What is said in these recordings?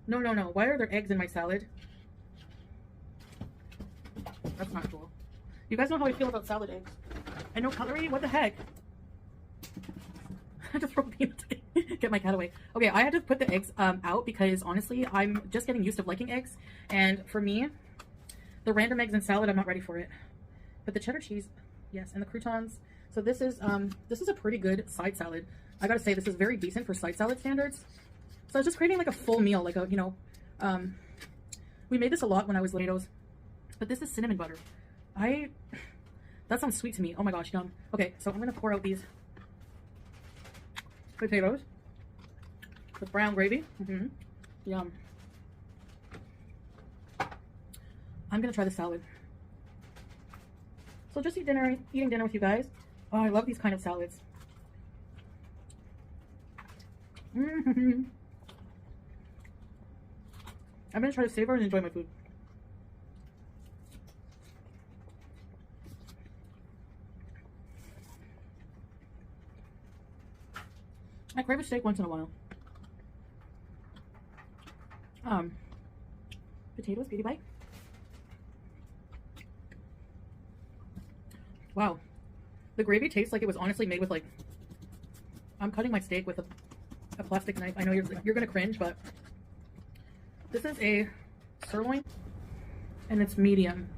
No, no, no. Why are there eggs in my salad? That's not cool. You guys know how I feel about salad eggs. I know cutlery. What the heck? I had to throw peanuts. Get my cat away. Okay, I had to put the eggs out because honestly, I'm just getting used to liking eggs. And for me, the random eggs in salad, I'm not ready for it. But the cheddar cheese, yes, and the croutons. So this is a pretty good side salad. I gotta say, this is very decent for side salad standards. So I was just craving like a full meal, like a, you know, we made this a lot when I was Lados. But this is cinnamon butter. That sounds sweet to me. Oh my gosh, yum. Okay, so I'm gonna pour out these potatoes with brown gravy. Yum. I'm gonna try the salad. So just eating dinner with you guys. Oh, I love these kind of salads. I'm gonna try to savor and enjoy my food. I crave a steak once in a while. Potatoes, beauty bite. Wow. The gravy tastes like it was honestly made with like, I'm cutting my steak with a plastic knife. I know you're gonna cringe, but this is a sirloin and it's medium.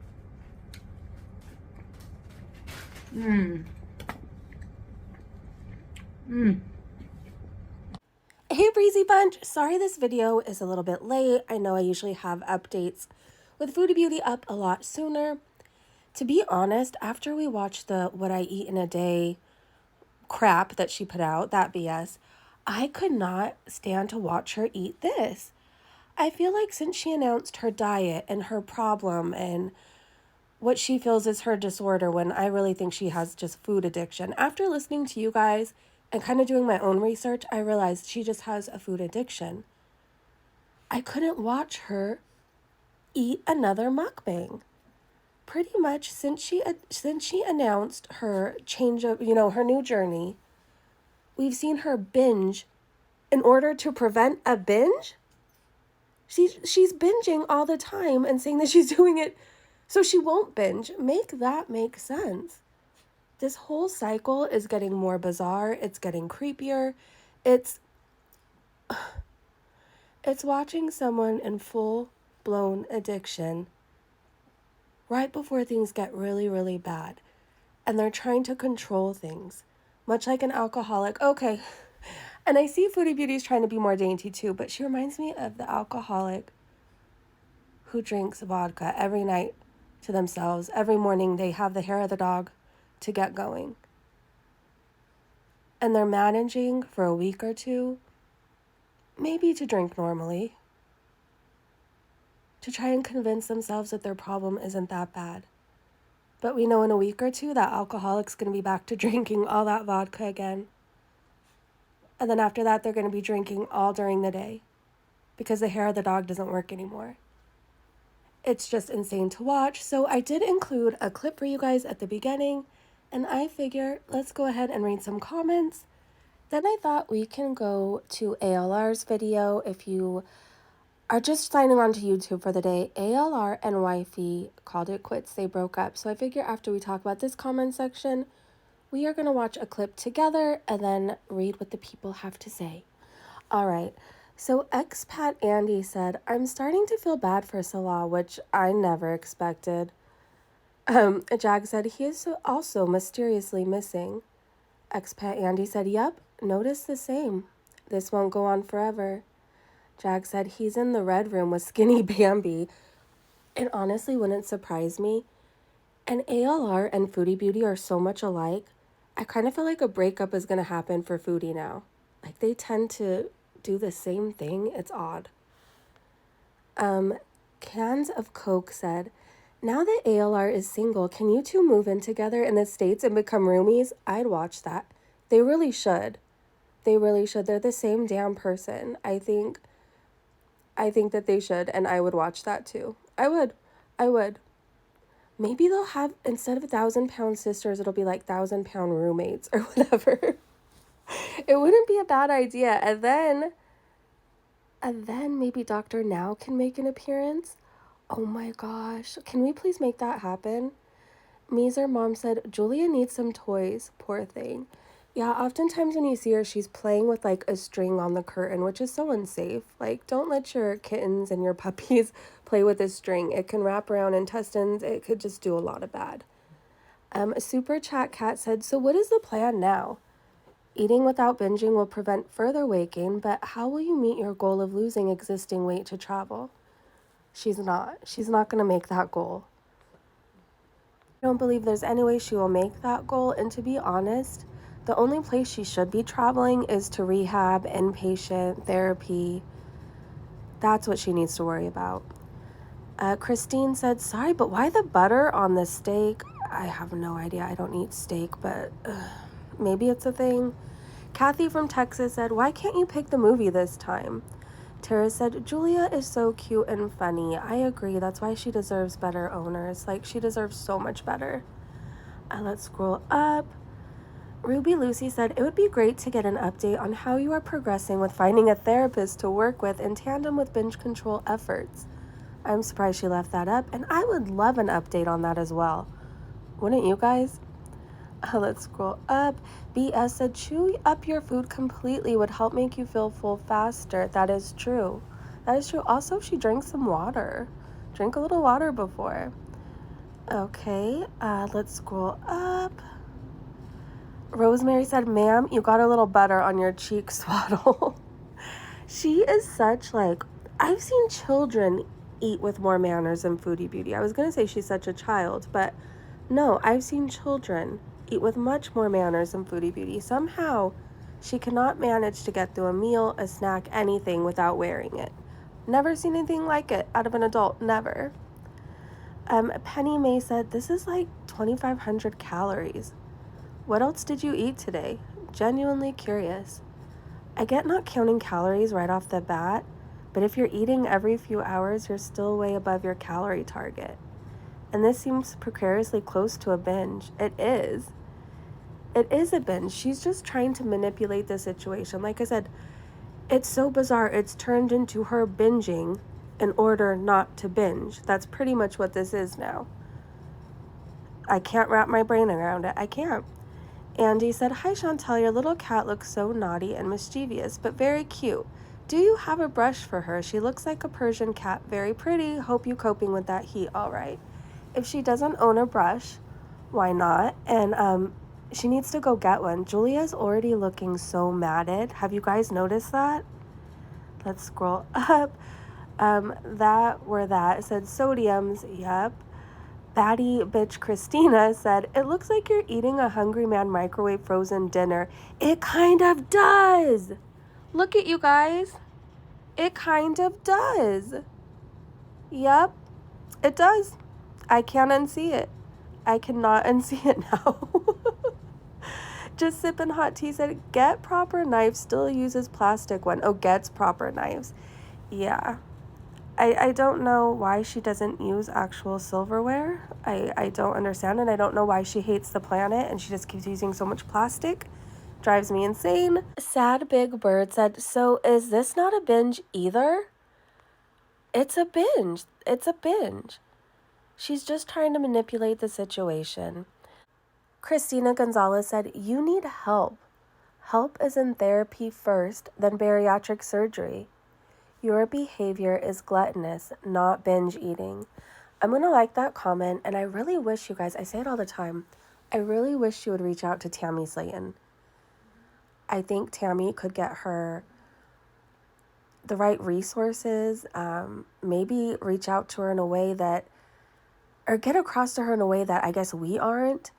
Hey Breezy Bunch, sorry this video is a little bit late. I know I usually have updates with Foodie Beauty up a lot sooner. To be honest, after we watched the What I Eat in a Day crap that she put out, that BS, I could not stand to watch her eat this. I feel like since she announced her diet and her problem and what she feels is her disorder, when I really think she has just food addiction, after listening to you guys and kind of doing my own research, I realized she just has a food addiction. I couldn't watch her eat another mukbang. Pretty much since she announced her change of, her new journey, we've seen her binge in order to prevent a binge. She's binging all the time and saying that she's doing it so she won't binge. Make that make sense. This whole cycle is getting more bizarre. It's getting creepier. It's watching someone in full-blown addiction right before things get really, really bad. And they're trying to control things, much like an alcoholic. Okay, and I see Foodie Beauty's trying to be more dainty too, but she reminds me of the alcoholic who drinks vodka every night to themselves. Every morning they have the hair of the dog to get going. And they're managing for a week or two, maybe to drink normally, to try and convince themselves that their problem isn't that bad. But we know in a week or two that alcoholic's going to be back to drinking all that vodka again. And then after that, they're going to be drinking all during the day because the hair of the dog doesn't work anymore. It's just insane to watch. So I did include a clip for you guys at the beginning, and I figure let's go ahead and read some comments. Then I thought we can go to ALR's video. If you are just signing on to YouTube for the day, ALR and Wifey called it quits. They broke up. So I figure after we talk about this comment section, we are going to watch a clip together and then read what the people have to say. All right. So expat Andy said, I'm starting to feel bad for Salah, which I never expected. Jag said, he is also mysteriously missing. Expat Andy said, yep, notice the same. This won't go on forever. Jag said, he's in the red room with skinny Bambi. It honestly wouldn't surprise me. And ALR and Foodie Beauty are so much alike. I kind of feel like a breakup is going to happen for Foodie now. Like, they tend to do the same thing. It's odd. Cans of Coke said, now that ALR is single, can you two move in together in the States and become roomies? I'd watch that. They really should. They really should. They're the same damn person. I think that they should, and I would watch that too. I would. Maybe they'll have, instead of 1,000-pound sisters, it'll be like 1,000-pound roommates or whatever. It wouldn't be a bad idea. And then And then maybe Dr. Now can make an appearance. Oh my gosh, can we please make that happen? Mee's mom said, Julia needs some toys, poor thing. Yeah, oftentimes when you see her, she's playing with like a string on the curtain, which is so unsafe. Like, don't let your kittens and your puppies play with a string. It can wrap around intestines. It could just do a lot of bad. A super chat cat said, so what is the plan now? Eating without binging will prevent further weight gain, but how will you meet your goal of losing existing weight to travel? She's not. She's not going to make that goal. I don't believe there's any way she will make that goal, and to be honest, the only place she should be traveling is to rehab, inpatient, therapy. That's what she needs to worry about. Christine said, sorry, but why the butter on the steak? I have no idea. I don't eat steak, but maybe it's a thing. Kathy from Texas said, why can't you pick the movie this time? Tara said, Julia is so cute and funny. I agree. That's why she deserves better owners. Like, she deserves so much better. Let's scroll up. Ruby Lucy said, it would be great to get an update on how you are progressing with finding a therapist to work with in tandem with binge control efforts. I'm surprised she left that up, and I would love an update on that as well. Wouldn't you guys? Let's scroll up. BS said, chew up your food completely would help make you feel full faster. That is true. That is true. Also, she drank some water. Drink a little water before. Okay, let's scroll up. Rosemary said, ma'am, you got a little butter on your cheek swaddle. She is such like, I've seen children eat with more manners than Foodie Beauty. I was going to say she's such a child, but no, I've seen children eat with much more manners than Foodie Beauty. Somehow, she cannot manage to get through a meal, a snack, anything without wearing it. Never seen anything like it out of an adult, never. Penny May said, this is like 2,500 calories. What else did you eat today? Genuinely curious. I get not counting calories right off the bat, but if you're eating every few hours, you're still way above your calorie target. And this seems precariously close to a binge. It is. It is a binge. She's just trying to manipulate the situation. Like I said, it's so bizarre. It's turned into her binging in order not to binge. That's pretty much what this is now. I can't wrap my brain around it. I can't. Andy said, hi Chantel, your little cat looks so naughty and mischievous, but very cute. Do you have a brush for her? She looks like a Persian cat. Very pretty. Hope you coping with that heat all right. If she doesn't own a brush, why not? And she needs to go get one. Julia's already looking so matted. Have you guys noticed that? Let's scroll up. That said sodiums. Yep. Batty bitch Christina said, it looks like you're eating a Hungry Man microwave frozen dinner. It kind of does. Look at you guys. It kind of does. Yep, it does. I can't unsee it. I cannot unsee it now. Just sipping hot tea said, get proper knives, still uses plastic one. Oh, gets proper knives. Yeah. I don't know why she doesn't use actual silverware. I don't understand, and I don't know why she hates the planet and she just keeps using so much plastic. Drives me insane. Sad Big Bird said, so is this not a binge either? It's a binge. It's a binge. She's just trying to manipulate the situation. Christina Gonzalez said, you need help. Help is in therapy first, then bariatric surgery. Your behavior is gluttonous, not binge eating. I'm going to like that comment, and I really wish you guys, I say it all the time, I really wish you would reach out to Tammy Slayton. I think Tammy could get her the right resources, maybe reach out to her in a way that, or get across to her in a way that I guess we aren't,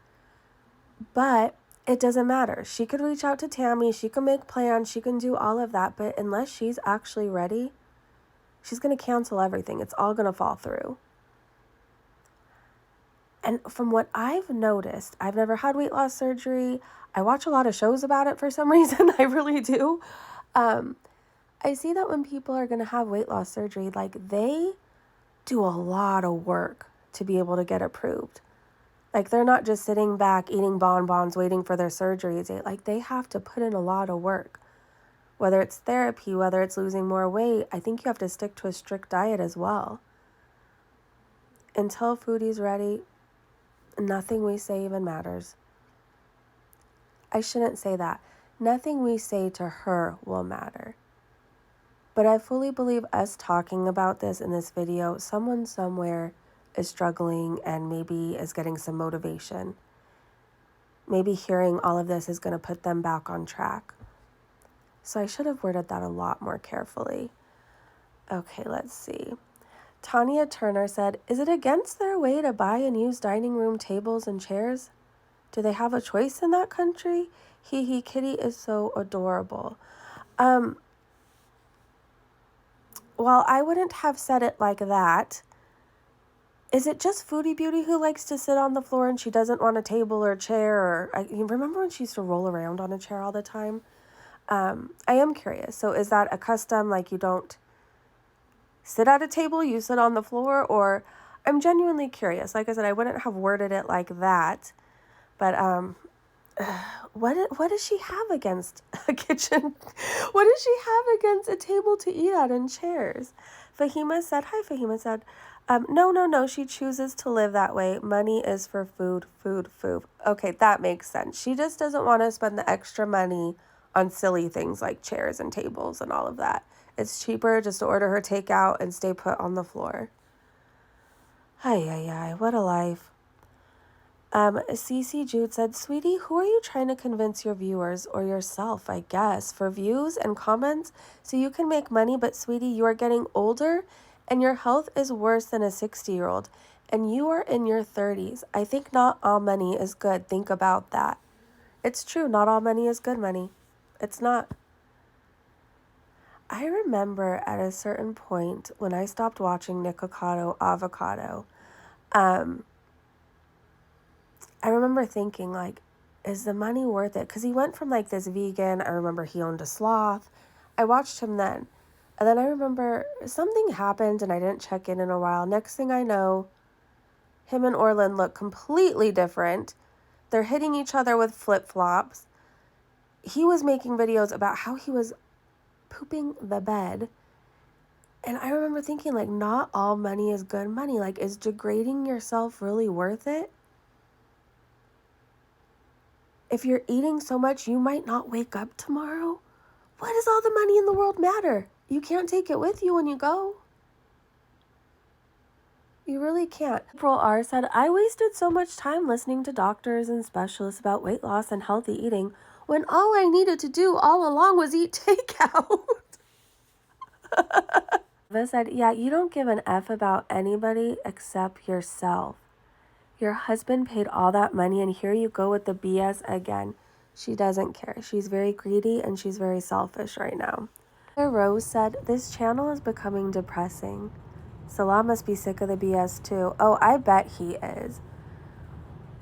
but it doesn't matter. She could reach out to Tammy, she can make plans, she can do all of that, but unless she's actually ready, she's going to cancel everything. It's all going to fall through. And from what I've noticed, I've never had weight loss surgery. I watch a lot of shows about it for some reason. I really do. I see that when people are going to have weight loss surgery, like they do a lot of work to be able to get approved. Like they're not just sitting back eating bonbons waiting for their surgeries. Like they have to put in a lot of work, Whether it's therapy, whether it's losing more weight, I think you have to stick to a strict diet as well. Until Foodie's ready, nothing we say even matters. I shouldn't say that. Nothing we say to her will matter. But I fully believe us talking about this in this video, someone somewhere is struggling and maybe is getting some motivation. Maybe hearing all of this is going to put them back on track. So I should have worded that a lot more carefully. Okay, let's see. Tanya Turner said, is it against their way to buy and use dining room tables and chairs? Do they have a choice in that country? Hee hee, Kitty is so adorable. Well, I wouldn't have said it like that. Is it just Foodie Beauty who likes to sit on the floor and she doesn't want a table or chair? You remember when she used to roll around on a chair all the time? I am curious. So is that a custom, like you don't sit at a table, you sit on the floor? Or I'm genuinely curious. Like I said, I wouldn't have worded it like that. But what does she have against a kitchen? What does she have against a table to eat at and chairs? Fahima said, hi Fahima said, no, she chooses to live that way. Money is for food. Okay, that makes sense. She just doesn't want to spend the extra money on silly things like chairs and tables and all of that. It's cheaper just to order her takeout and stay put on the floor. Ay, what a life. Cece Jude said, sweetie, who are you trying to convince your viewers or yourself, I guess, for views and comments so you can make money? But sweetie, you are getting older and your health is worse than a 60-year-old and you are in your 30s. I think not all money is good. Think about that. It's true. Not all money is good money. It's not. I remember at a certain point when I stopped watching Nikocado Avocado, I remember thinking, like, is the money worth it? Because he went from, like, this vegan. I remember he owned a sloth. I watched him then. And then I remember something happened and I didn't check in a while. Next thing I know, him and Orlin look completely different. They're hitting each other with flip-flops. He was making videos about how he was pooping the bed. And I remember thinking, like, not all money is good money. Like, is degrading yourself really worth it? If you're eating so much, you might not wake up tomorrow. What does all the money in the world matter? You can't take it with you when you go. You really can't. April R said, I wasted so much time listening to doctors and specialists about weight loss and healthy eating when all I needed to do all along was eat takeout. Viva said, yeah, you don't give an F about anybody except yourself. Your husband paid all that money and here you go with the BS again. She doesn't care. She's very greedy and she's very selfish right now. Rose said, this channel is becoming depressing. Salah must be sick of the BS too. Oh, I bet he is.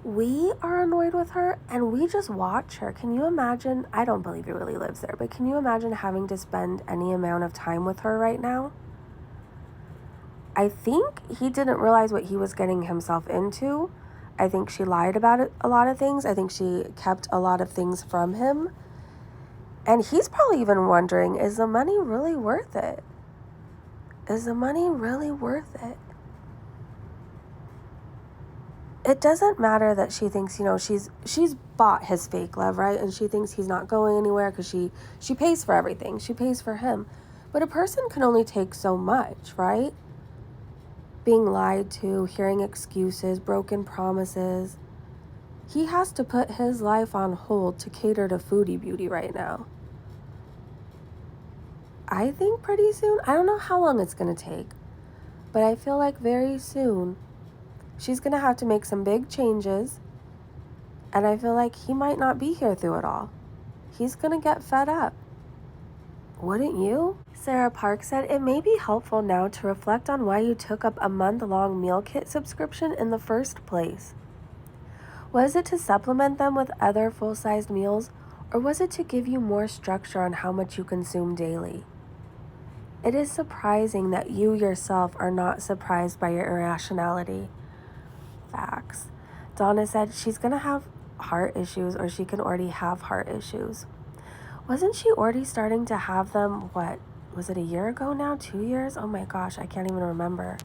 We are annoyed with her and we just watch her. Can you imagine? I don't believe he really lives there, but can you imagine having to spend any amount of time with her right now? I think he didn't realize what he was getting himself into. I think she lied about it, a lot of things. I think she kept a lot of things from him. And he's probably even wondering, is the money really worth it? Is the money really worth it? It doesn't matter that she thinks, she's bought his fake love, right? And she thinks he's not going anywhere because she pays for everything. She pays for him. But a person can only take so much, right? Being lied to, hearing excuses, broken promises. He has to put his life on hold to cater to Foodie Beauty right now. I think pretty soon, I don't know how long it's going to take, but I feel like very soon she's going to have to make some big changes, and I feel like he might not be here through it all. He's going to get fed up. Wouldn't you? Sarah Park said, it may be helpful now to reflect on why you took up a month-long meal kit subscription in the first place. Was it to supplement them with other full-sized meals, or was it to give you more structure on how much you consume daily? It is surprising that you yourself are not surprised by your irrationality. Facts. Donna said she's going to have heart issues, or she can already have heart issues. Wasn't she already starting to have them, what, was it a year ago now? 2 years? Oh my gosh, I can't even remember.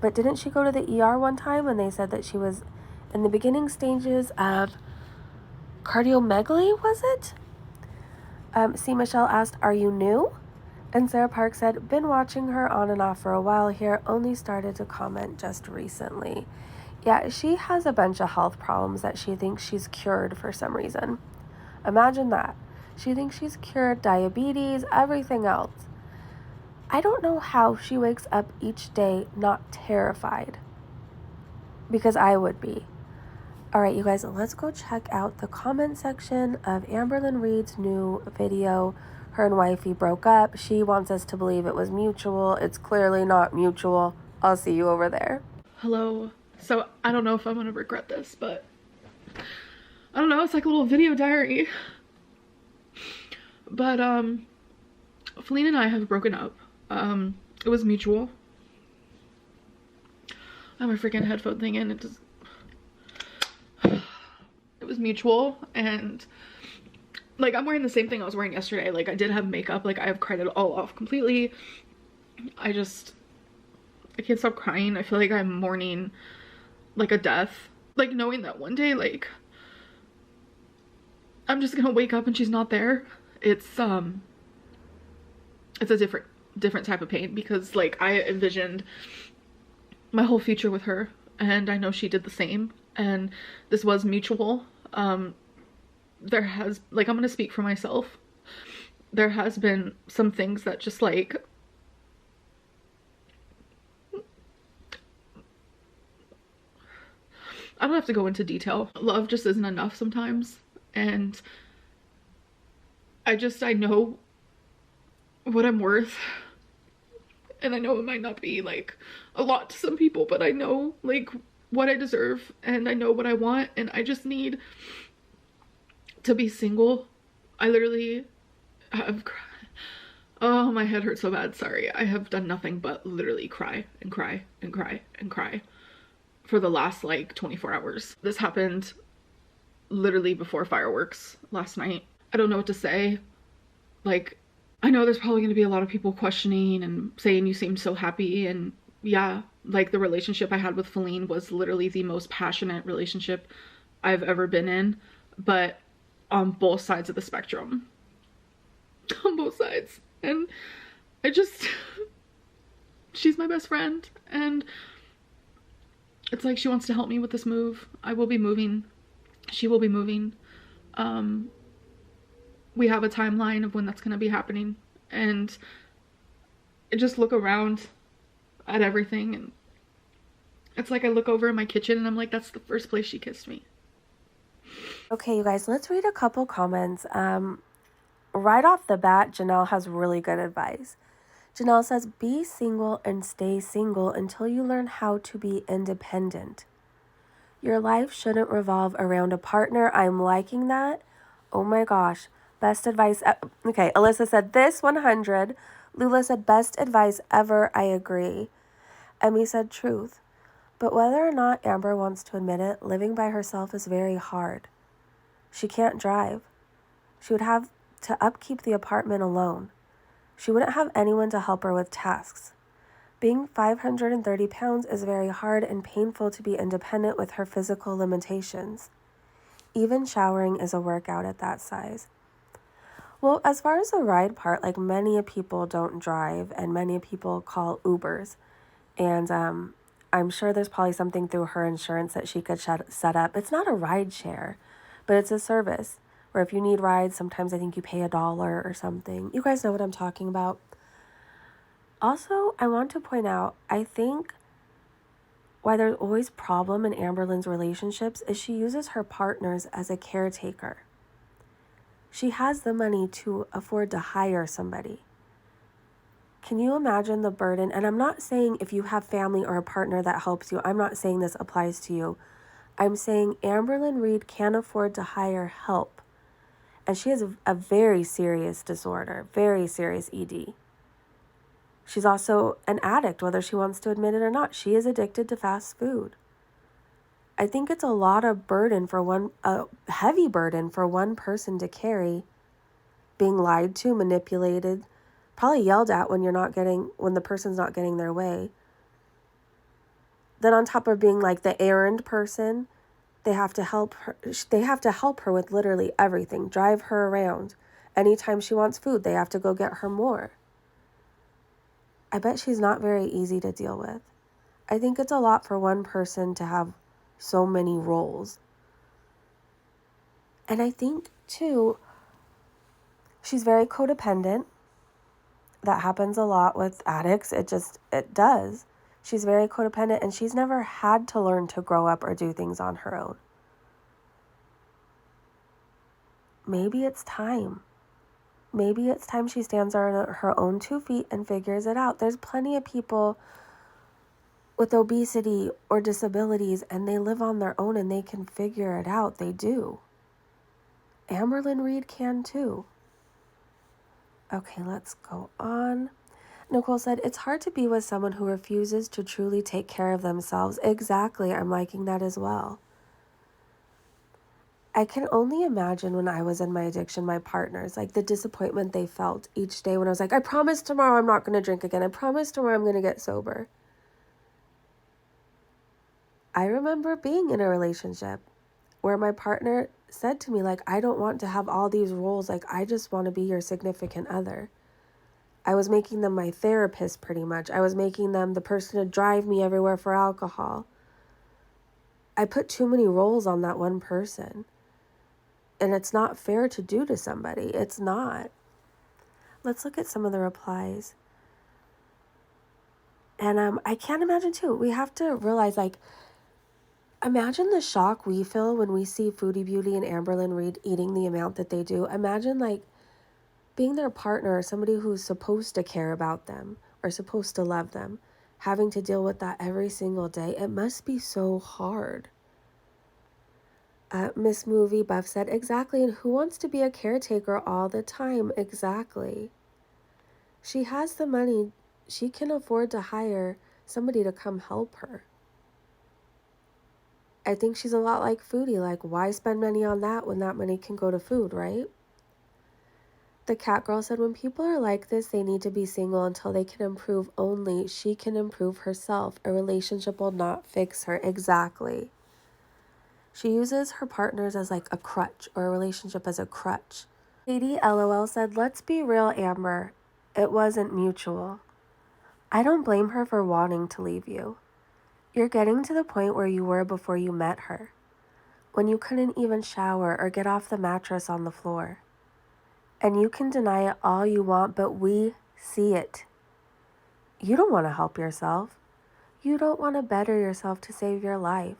But didn't she go to the ER one time and they said that she was in the beginning stages of cardiomegaly, was it? C. Michelle asked, are you new? And Sarah Park said, been watching her on and off for a while here, only started to comment just recently. Yeah, she has a bunch of health problems that she thinks she's cured for some reason. Imagine that. She thinks she's cured diabetes, everything else. I don't know how she wakes up each day not terrified. Because I would be. All right, you guys, let's go check out the comment section of Amberlynn Reed's new video. Her and wifey broke up. She wants us to believe it was mutual. It's clearly not mutual. I'll see you over there. Hello. So I don't know if I'm gonna regret this, but I don't know, it's like a little video diary. But Feline and I have broken up. It was mutual. I have my freaking headphone thing in. It was mutual, and like I'm wearing the same thing I was wearing yesterday. Like I did have makeup, like I have cried it all off completely. I can't stop crying. I feel like I'm mourning like a death. Like knowing that one day, like I'm just gonna wake up and she's not there. It's a different type of pain, because like I envisioned my whole future with her, and I know she did the same, and this was mutual. There has, like, I'm gonna speak for myself, there has been some things that just like I don't have to go into detail. Love just isn't enough sometimes, and I know what I'm worth, and I know it might not be like a lot to some people, but I know like what I deserve, and I know what I want, and I just need to be single. I literally have cried. Oh, my head hurts so bad. Sorry. I have done nothing but literally cry and cry and cry and cry for the last like 24 hours. This happened literally before fireworks last night. I don't know what to say. Like, I know there's probably going to be a lot of people questioning and saying you seemed so happy, and yeah, like the relationship I had with Feline was literally the most passionate relationship I've ever been in, but on both sides of the spectrum. On both sides. And she's my best friend, and it's like she wants to help me with this move. I will be moving. She will be moving. We have a timeline of when that's going to be happening, and I just look around at everything, and it's like I look over in my kitchen and I'm like, that's the first place she kissed me. Okay, you guys, let's read a couple comments. Right off the bat, Janelle has really good advice. Janelle says, be single and stay single until you learn how to be independent. Your life shouldn't revolve around a partner. I'm liking that. Oh my gosh. Best advice. Okay, Alyssa said this 100. Lula said best advice ever. I agree. Emmy said truth. But whether or not Amber wants to admit it, living by herself is very hard. She can't drive. She would have to upkeep the apartment alone. She wouldn't have anyone to help her with tasks. Being 530 pounds is very hard and painful to be independent with her physical limitations. Even showering is a workout at that size. Well, as far as the ride part, like many people don't drive and many people call Ubers. And I'm sure there's probably something through her insurance that she could set up. It's not a ride share, but it's a service where if you need rides, sometimes I think you pay $1 or something. You guys know what I'm talking about. Also, I want to point out, I think why there's always problem in Amberlynn's relationships is she uses her partners as a caretaker. She has the money to afford to hire somebody. Can you imagine the burden? And I'm not saying if you have family or a partner that helps you, I'm not saying this applies to you. I'm saying Amberlynn Reed can't afford to hire help. And she has a very serious disorder, very serious ED. She's also an addict, whether she wants to admit it or not. She is addicted to fast food. I think it's a lot of burden for a heavy burden for one person to carry. being lied to, manipulated, probably yelled at when the person's not getting their way. Then on top of being like the errand person, they have to help her with literally everything, drive her around. Anytime she wants food, they have to go get her more. I bet she's not very easy to deal with. I think it's a lot for one person to have so many roles. And I think, too, she's very codependent. That happens a lot with addicts. It does. She's very codependent, and she's never had to learn to grow up or do things on her own. Maybe it's time. Maybe it's time she stands on her own 2 feet and figures it out. There's plenty of people with obesity or disabilities, and they live on their own and they can figure it out. They do. Amberlynn Reed can too. Okay, let's go on. Nicole said, it's hard to be with someone who refuses to truly take care of themselves. Exactly. I'm liking that as well. I can only imagine when I was in my addiction, my partners, like the disappointment they felt each day when I was like, I promise tomorrow I'm not going to drink again. I promise tomorrow I'm going to get sober. I remember being in a relationship where my partner said to me, like, I don't want to have all these roles. Like, I just want to be your significant other. I was making them my therapist pretty much. I was making them the person to drive me everywhere for alcohol. I put too many roles on that one person. And it's not fair to do to somebody. It's not. Let's look at some of the replies. And I can't imagine too. We have to realize, like, imagine the shock we feel when we see Foodie Beauty and Amberlynn Reed eating the amount that they do. Imagine, like, being their partner or somebody who's supposed to care about them or supposed to love them, having to deal with that every single day. It must be so hard. Miss Movie Buff said, exactly, and who wants to be a caretaker all the time? Exactly. She has the money. She can afford to hire somebody to come help her. I think she's a lot like Foodie. Like, why spend money on that when that money can go to food, right? The cat girl said, when people are like this, they need to be single until they can improve only. She can improve herself. A relationship will not fix her. Exactly. She uses her partners as like a crutch, or a relationship as a crutch. Katie LOL said, let's be real, Amber. It wasn't mutual. I don't blame her for wanting to leave you. You're getting to the point where you were before you met her, when you couldn't even shower or get off the mattress on the floor. And you can deny it all you want, but we see it. You don't want to help yourself. You don't want to better yourself to save your life.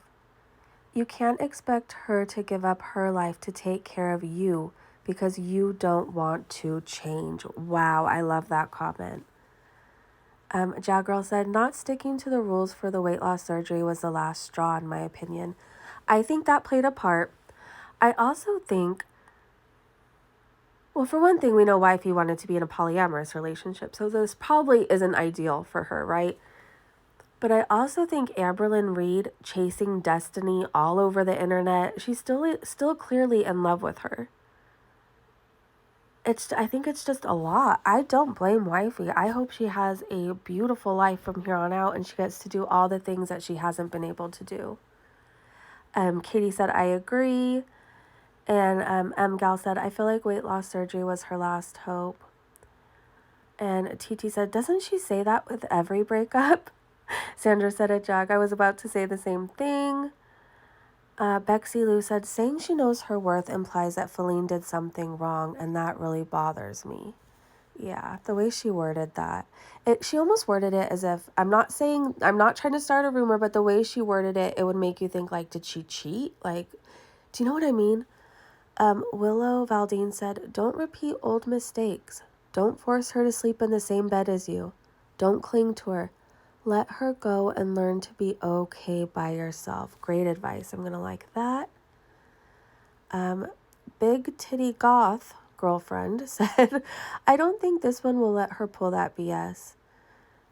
You can't expect her to give up her life to take care of you because you don't want to change. Wow, I love that comment. Jagirl said, not sticking to the rules for the weight loss surgery was the last straw, in my opinion. I think that played a part. I also think, well, for one thing, we know wifey wanted to be in a polyamorous relationship, so this probably isn't ideal for her, right? But I also think Amberlynn Reed chasing Destiny all over the internet, she's still clearly in love with her. I think it's just a lot. I don't blame wifey. I hope she has a beautiful life from here on out and she gets to do all the things that she hasn't been able to do. Katie said, I agree. And Gal said, I feel like weight loss surgery was her last hope. And TT said, doesn't she say that with every breakup? Sandra said a Jag. I was about to say the same thing. Bexy Lou said, saying she knows her worth implies that Feline did something wrong, and that really bothers me. Yeah, the way she worded that. She almost worded it as if, I'm not trying to start a rumor, but the way she worded it, it would make you think, like, did she cheat? Like, do you know what I mean? Willow Valdine said, don't repeat old mistakes. Don't force her to sleep in the same bed as you. Don't cling to her. Let her go and learn to be okay by yourself. Great advice. I'm going to like that. Big Titty Goth girlfriend said, I don't think this one will let her pull that BS.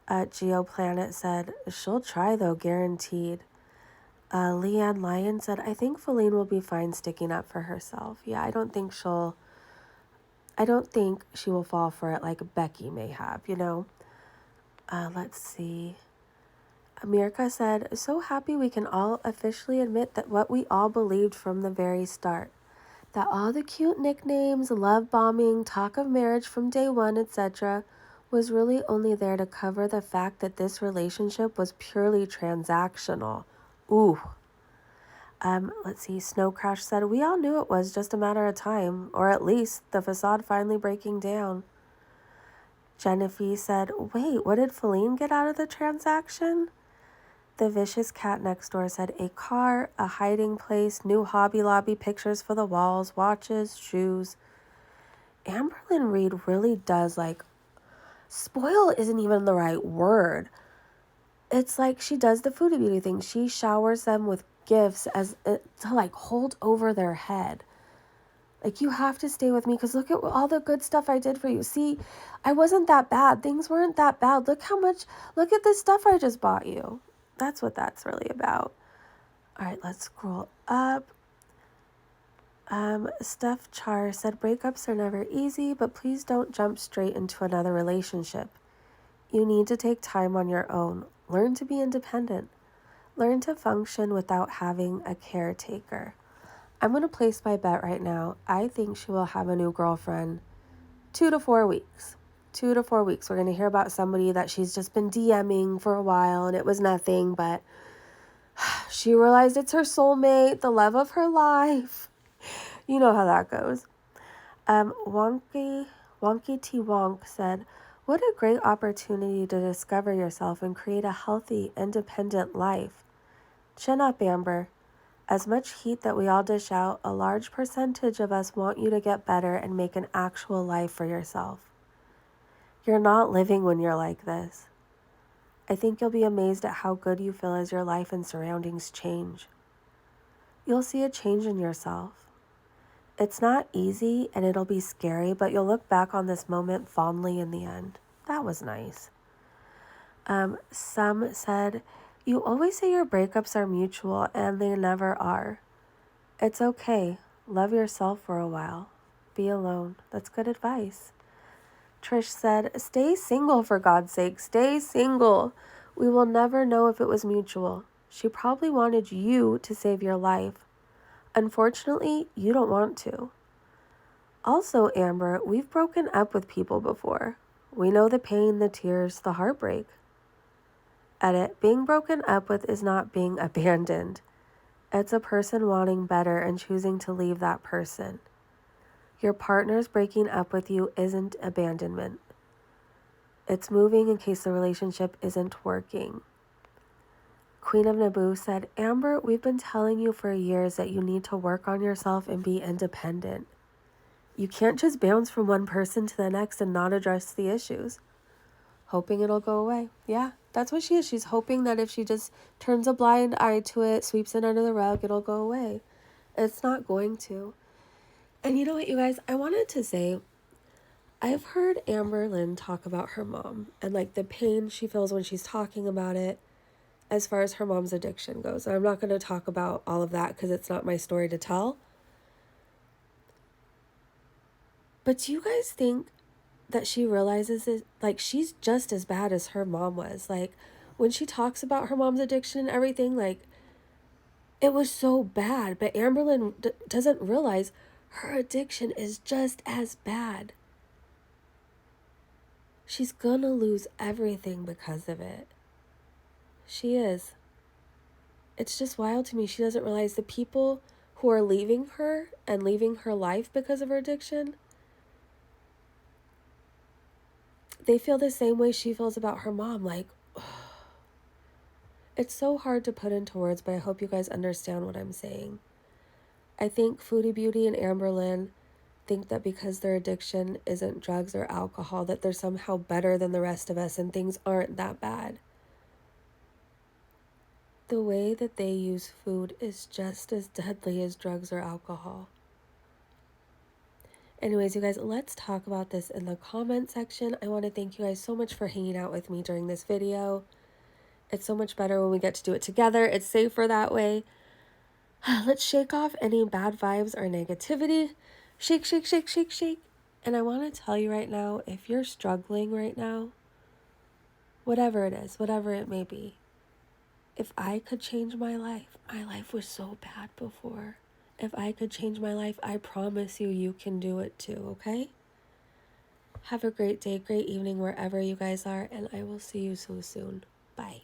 Geoplanet said, she'll try though, guaranteed. Leanne Lyon said, I think Feline will be fine sticking up for herself. Yeah, I don't think she'll I don't think she will fall for it like Becky may have, you know? Let's see. America said, so happy we can all officially admit that what we all believed from the very start. That all the cute nicknames, love bombing, talk of marriage from day one, etc., was really only there to cover the fact that this relationship was purely transactional. Ooh. Let's see, Snow Crash said, we all knew it was just a matter of time, or at least the facade finally breaking down. Genevieve said, wait, what did Feline get out of the transaction? The vicious cat next door said, a car, a hiding place, new Hobby Lobby pictures for the walls, watches, shoes. Amberlynn Reed really does, like, spoil isn't even the right word. It's like she does the Foodie Beauty thing. She showers them with gifts to like hold over their head. Like, you have to stay with me because look at all the good stuff I did for you. See, I wasn't that bad. Things weren't that bad. Look at this stuff I just bought you. That's what that's really about. All right, let's scroll up. Steph Char said, breakups are never easy, but please don't jump straight into another relationship. You need to take time on your own. Learn to be independent. Learn to function without having a caretaker. I'm going to place my bet right now. I think she will have a new girlfriend 2 to 4 weeks. 2 to 4 weeks. We're going to hear about somebody that she's just been DMing for a while and it was nothing, but she realized it's her soulmate, the love of her life. You know how that goes. Wonky T Wonk said, what a great opportunity to discover yourself and create a healthy, independent life. Chin up, Amber. As much heat that we all dish out, a large percentage of us want you to get better and make an actual life for yourself. You're not living when you're like this. I think you'll be amazed at how good you feel as your life and surroundings change. You'll see a change in yourself. It's not easy and it'll be scary, but you'll look back on this moment fondly in the end. That was nice. Some said, you always say your breakups are mutual and they never are. It's okay. Love yourself for a while. Be alone. That's good advice. Trish said, stay single for God's sake. Stay single. We will never know if it was mutual. She probably wanted you to save your life. Unfortunately, you don't want to. Also, Amber, we've broken up with people before. We know the pain, the tears, the heartbreak. Edit, being broken up with is not being abandoned. It's a person wanting better and choosing to leave that person. Your partner's breaking up with you isn't abandonment. It's moving in case the relationship isn't working. Queen of Naboo said, Amber, we've been telling you for years that you need to work on yourself and be independent. You can't just bounce from one person to the next and not address the issues. Hoping it'll go away. Yeah, that's what she is. She's hoping that if she just turns a blind eye to it, sweeps it under the rug, it'll go away. It's not going to. And you know what, you guys? I wanted to say, I've heard Amberlynn talk about her mom and like the pain she feels when she's talking about it as far as her mom's addiction goes. And I'm not going to talk about all of that because it's not my story to tell. But do you guys think that she realizes it, like, she's just as bad as her mom was? Like, when she talks about her mom's addiction and everything, like, it was so bad. But Amberlynn doesn't realize her addiction is just as bad. She's gonna lose everything because of it. She is. It's just wild to me. She doesn't realize the people who are leaving her and leaving her life because of her addiction, they feel the same way she feels about her mom. Like, it's so hard to put into words, but I hope you guys understand what I'm saying. I think Foodie Beauty and Amberlynn think that because their addiction isn't drugs or alcohol, that they're somehow better than the rest of us and things aren't that bad. The way that they use food is just as deadly as drugs or alcohol. Anyways, you guys, let's talk about this in the comment section. I want to thank you guys so much for hanging out with me during this video. It's so much better when we get to do it together. It's safer that way. Let's shake off any bad vibes or negativity. Shake, shake, shake, shake, shake. And I want to tell you right now, if you're struggling right now, whatever it is, whatever it may be, if I could change my life was so bad before. If I could change my life, I promise you, you can do it too, okay? Have a great day, great evening, wherever you guys are, and I will see you so soon. Bye.